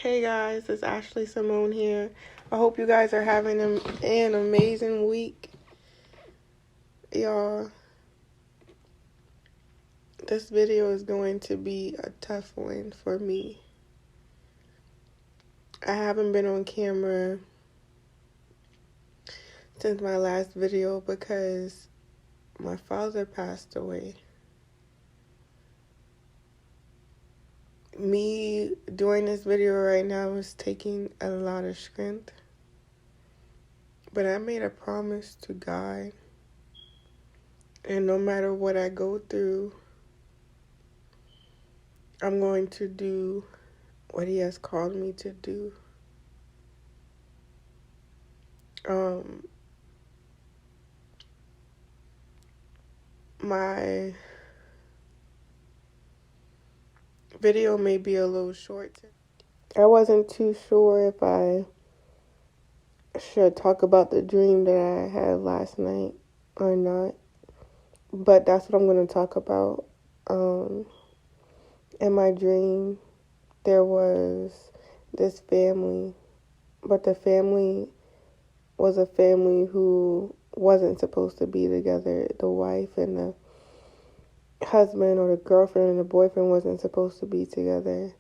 Hey guys, it's Ashley Simone here. I hope you guys are having an amazing week. Y'all, this video is going to be a tough one for me. I haven't been on camera since my last video because my father passed away. Me doing this video right now is taking a lot of strength. But I made a promise to God. And no matter what I go through, I'm going to do what He has called me to do. My video may be a little short. I wasn't too sure if I should talk about the dream that I had last night or not, but that's what I'm going to talk about. In my dream, there was this family, but the family was a family who wasn't supposed to be together. The wife and the husband, or the girlfriend and the boyfriend, wasn't supposed to be together.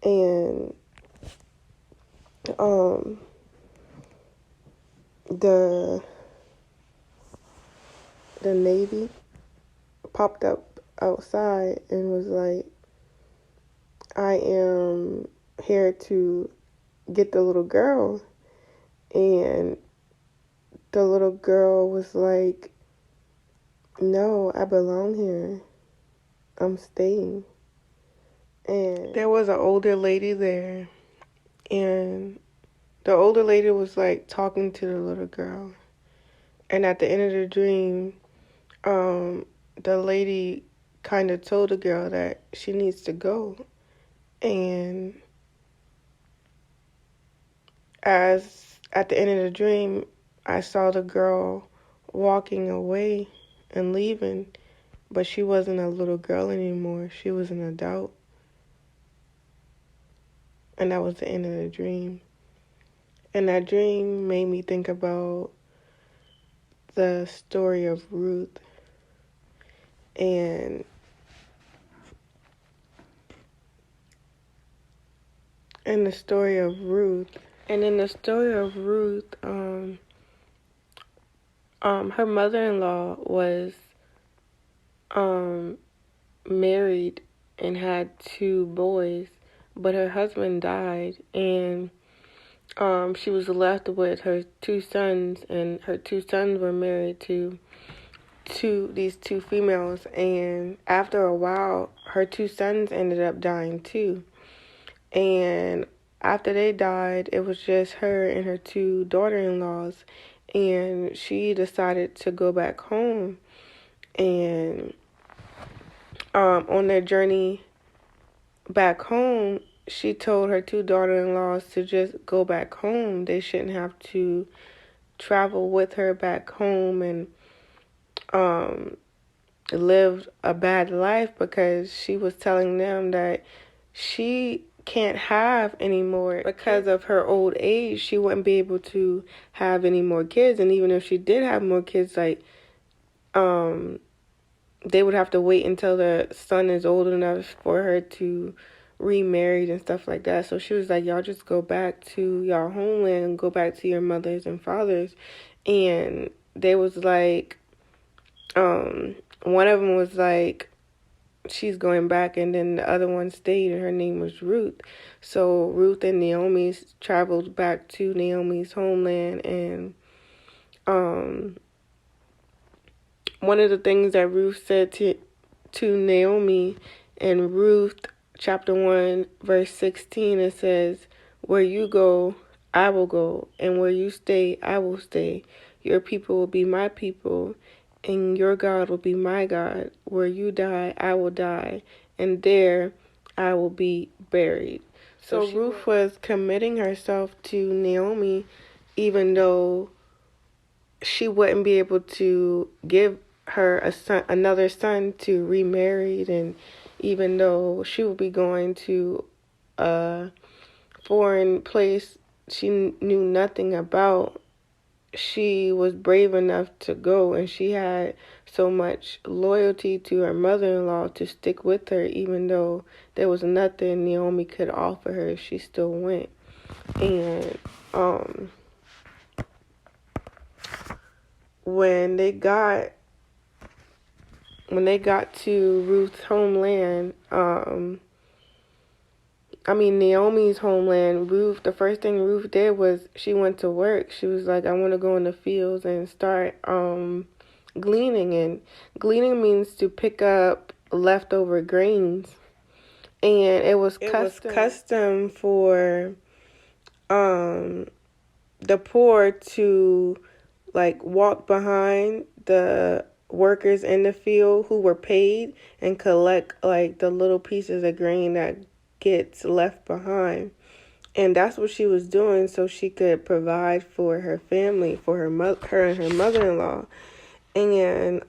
And the Navy popped up outside and was like, I am here to get the little girl. And the little girl was like, no, I belong here. I'm staying. And there was an older lady there, and the older lady was like talking to the little girl. And at the end of the dream, the lady kind of told the girl that she needs to go. And as at the end of the dream, I saw the girl walking away and leaving, but she wasn't a little girl anymore. She was an adult. And that was the end of the dream. And that dream made me think about the story of Ruth. And in the story of Ruth, her mother-in-law was married and had 2 boys, but her husband died, and she was left with her 2 sons, and her 2 sons were married to these 2 females. And after a while, her 2 sons ended up dying too. And after they died, it was just her and her 2 daughter-in-laws, and she decided to go back home. And on their journey back home, she told her 2 daughter-in-laws to just go back home. They shouldn't have to travel with her back home and live a bad life, because she was telling them that she can't have any more because of her old age. She wouldn't be able to have any more kids, and even if she did have more kids, like they would have to wait until the son is old enough for her to remarry and stuff like that. So she was like, y'all just go back to y'all homeland and go back to your mothers and fathers. And they was like, one of them was like, she's going back, and then the other one stayed, and her name was Ruth. So Ruth and Naomi traveled back to Naomi's homeland, and one of the things that Ruth said to Naomi in Ruth chapter 1 verse 16, it says, where you go, I will go, and where you stay, I will stay. Your people will be my people, and your God will be my God. Where you die, I will die, and there I will be buried. So Ruth was committing herself to Naomi, even though she wouldn't be able to give her another son to remarry, and even though she would be going to a foreign place she knew nothing about, she was brave enough to go, and she had so much loyalty to her mother-in-law to stick with her, even though there was nothing Naomi could offer her. She still went. And when they got to Ruth's homeland, Naomi's homeland, the first thing Ruth did was she went to work. She was like, I want to go in the fields and start gleaning. And gleaning means to pick up leftover grains. And it was custom for the poor to like walk behind the workers in the field who were paid and collect like the little pieces of grain that gets left behind. And that's what she was doing so she could provide for her family, for her and her mother-in-law. And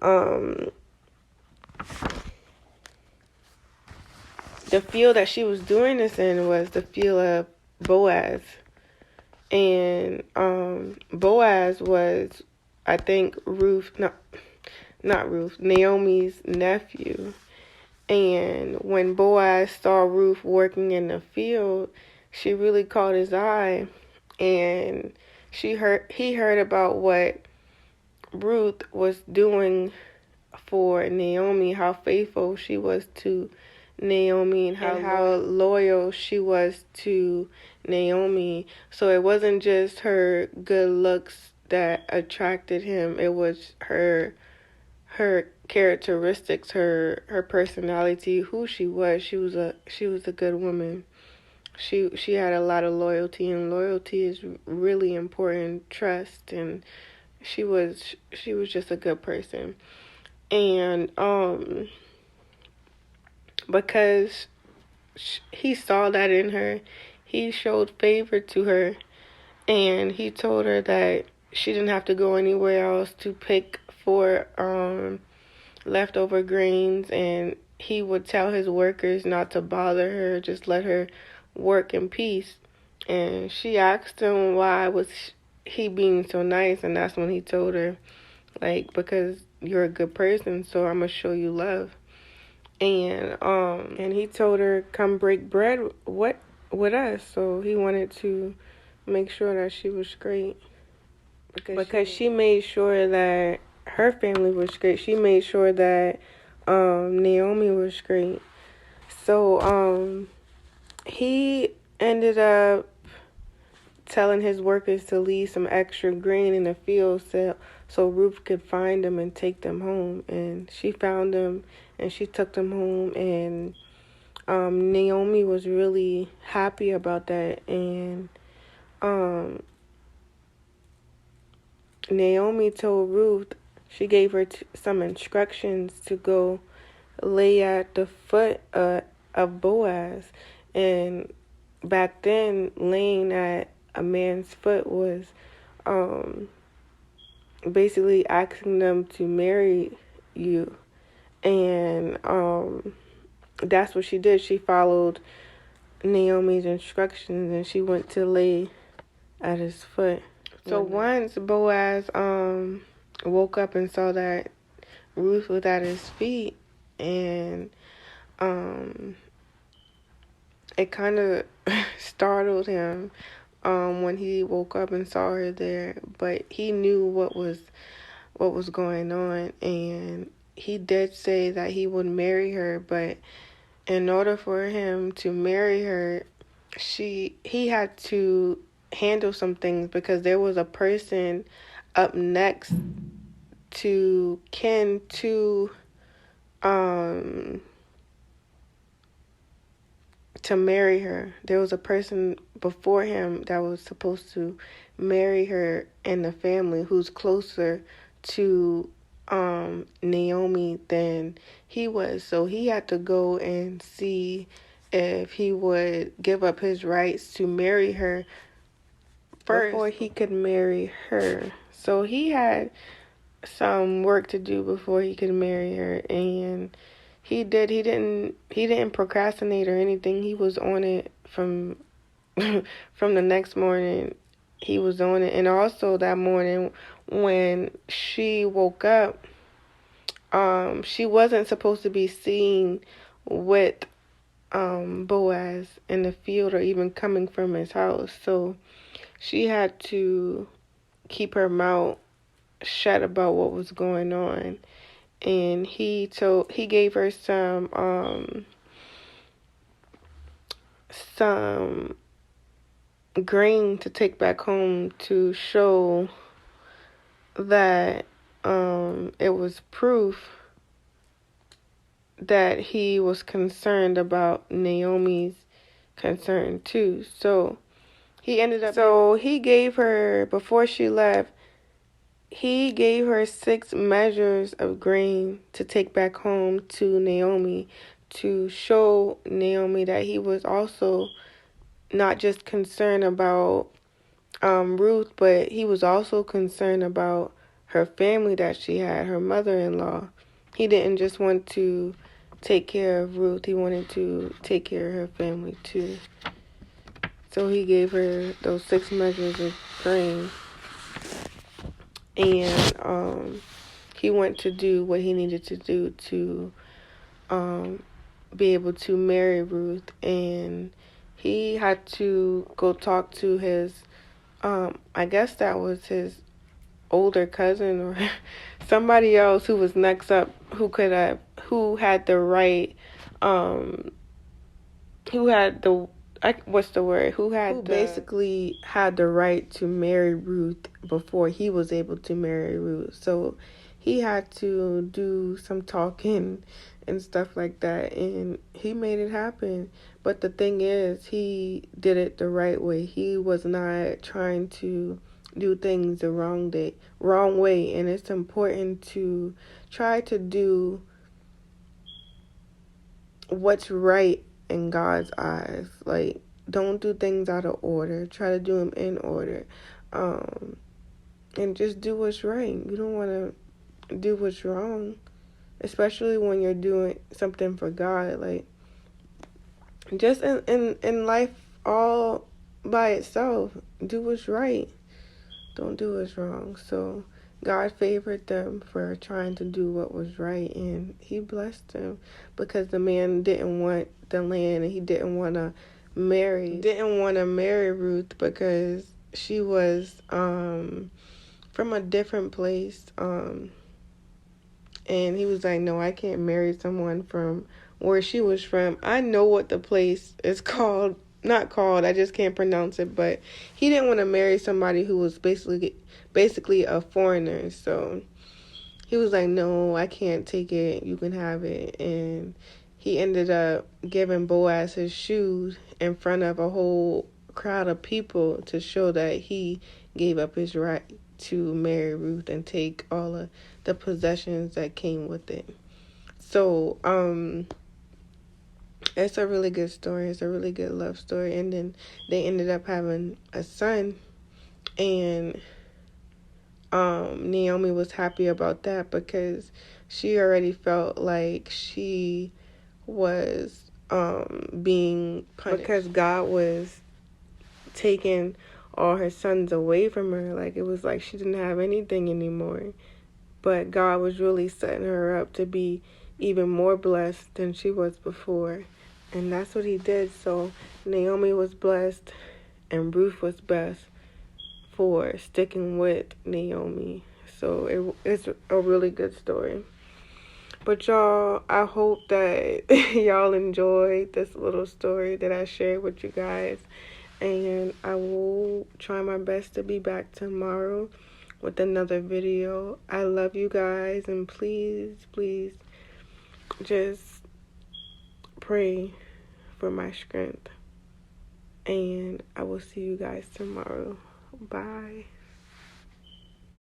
the field that she was doing this in was the field of Boaz. And Boaz was, I think, Naomi's nephew. And when Boaz saw Ruth working in the field, she really caught his eye, and he heard about what Ruth was doing for Naomi, how faithful she was to Naomi, and how loyal she was to Naomi. So it wasn't just her good looks that attracted him, it was her characteristics, her personality, who she was. She was a good woman. She had a lot of loyalty, and loyalty is really important. Trust, and she was just a good person. And because he saw that in her, he showed favor to her, and he told her that she didn't have to go anywhere else to pick for leftover grains, and he would tell his workers not to bother her, just let her work in peace. And she asked him why was he being so nice, and that's when he told her, like, because you're a good person, so I'm gonna show you love. And he told her, come break bread with us. So he wanted to make sure that she was great, because she made sure that her family was great. She made sure that Naomi was great. So he ended up telling his workers to leave some extra grain in the field so Ruth could find them and take them home. And she found them and she took them home, and Naomi was really happy about that. And Naomi told Ruth, she gave her some instructions to go lay at the foot of Boaz. And back then, laying at a man's foot was basically asking them to marry you. And that's what she did. She followed Naomi's instructions, and she went to lay at his foot. So once Boaz woke up and saw that Ruth was at his feet, and it kind of startled him when he woke up and saw her there, but he knew what was going on, and he did say that he would marry her. But in order for him to marry her, he had to handle some things, because there was a person up next to kin to marry her. There was a person before him that was supposed to marry her in the family, who's closer to Naomi than he was. So he had to go and see if he would give up his rights to marry her first before he could marry her. So he had some work to do before he could marry her, and he didn't procrastinate or anything. He was on it from from the next morning, he was on it. And also that morning when she woke up, she wasn't supposed to be seen with Boaz in the field or even coming from his house. So she had to keep her mouth shut about what was going on. And he gave her some grain to take back home to show that it was proof that he was concerned about Naomi's concern too. So he gave her, before she left, he gave her 6 measures of grain to take back home to Naomi, to show Naomi that he was also not just concerned about Ruth, but he was also concerned about her family that she had, her mother-in-law. He didn't just want to take care of Ruth, he wanted to take care of her family too. So he gave her those 6 measures of grain, and he went to do what he needed to do to be able to marry Ruth. And he had to go talk to his, I guess that was his older cousin or somebody else who was next up, who had the right, basically had the right to marry Ruth before he was able to marry Ruth. So he had to do some talking and stuff like that, and he made it happen. But the thing is, he did it the right way. He was not trying to do things the wrong way, and it's important to try to do what's right in God's eyes. Like, don't do things out of order. Try to do them in order. And just do what's right. You don't want to do what's wrong, especially when you're doing something for God. Like, just in life all by itself, do what's right. Don't do what's wrong. So God favored them for trying to do what was right, and he blessed them because the man didn't want the land, and he didn't want to marry Ruth because she was from a different place, and he was like, no, I can't marry someone from where she was from. I know what the place is called. Not called, I just can't pronounce it, but he didn't want to marry somebody who was basically a foreigner. So he was like, no, I can't take it, you can have it. And he ended up giving Boaz his shoes in front of a whole crowd of people to show that he gave up his right to marry Ruth and take all of the possessions that came with it. So it's a really good story. It's a really good love story. And then they ended up having a son. And Naomi was happy about that because she already felt like she was being punished because God was taking all her sons away from her. Like, it was like she didn't have anything anymore. But God was really setting her up to be even more blessed than she was before. And that's what he did. So Naomi was blessed and Ruth was blessed for sticking with Naomi. So it's a really good story. But y'all, I hope that y'all enjoyed this little story that I shared with you guys. And I will try my best to be back tomorrow with another video. I love you guys, and please, please, just pray for my strength. And I will see you guys tomorrow. Bye.